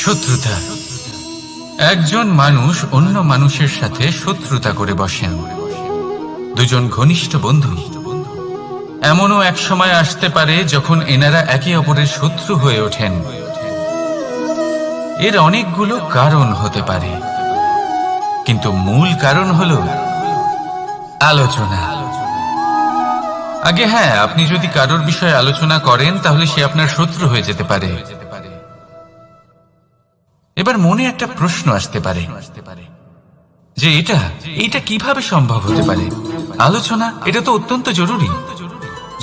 শত্রুতা। একজন মানুষ অন্য মানুষের সাথে শত্রুতা করে বসেন। দুজন ঘনিষ্ঠ বন্ধু। এমনও এক সময় আসতে পারে যখন এনারা একে অপরের শত্রু হয়ে ওঠেন। এর অনেকগুলো কারণ হতে পারে, কিন্তু মূল কারণ হলো আলোচনা। আগে হ্যাঁ, আপনি যদি কারোর বিষয়ে আলোচনা করেন তাহলে সে আপনার শত্রু হয়ে যেতে পারে। এবার মনে একটা প্রশ্ন আসতে পারে যে এটা কিভাবে সম্ভব হতে পারে? আলোচনা, এটা তো অত্যন্ত জরুরি।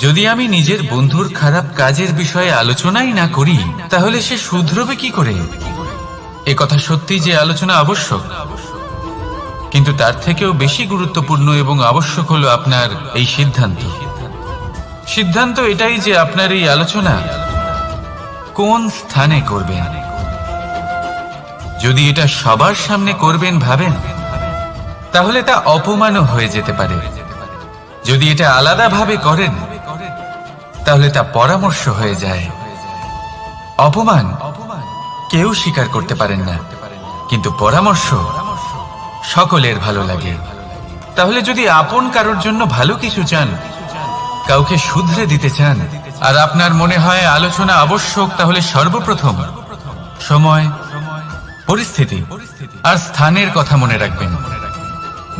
যদি আমি নিজের বন্ধুর খারাপ কাজের বিষয়ে আলোচনাই না করি তাহলে সে শুধরবে কি করে? এ কথা সত্যি যে আলোচনা আবশ্যক, কিন্তু তার থেকেও বেশি গুরুত্বপূর্ণ এবং আবশ্যক হলো আপনার এই সিদ্ধান্ত এটাই যে আপনার এই আলোচনা কোন স্থানে করবেন। যদি এটা সবার সামনে করবেন ভাবেন, তাহলে তা অপমানও হয়ে যেতে পারে। যদি এটা আলাদাভাবে করেন তাহলে তা পরামর্শ হয়ে যায়। অপমান কেউ স্বীকার করতে পারেন না, কিন্তু পরামর্শ সকলের ভালো লাগে। তাহলে যদি আপন কারোর জন্য ভালো কিছু চান, কাউকে শুধরে দিতে চান, আর আপনার মনে হয় আলোচনা আবশ্যক, তাহলে সর্বপ্রথম সময়, পরিস্থিতি আর স্থানের কথা মনে রাখবেন।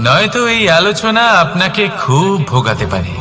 নয়তো এই আলোচনা আপনাকে খুব ভোগাতে পারে।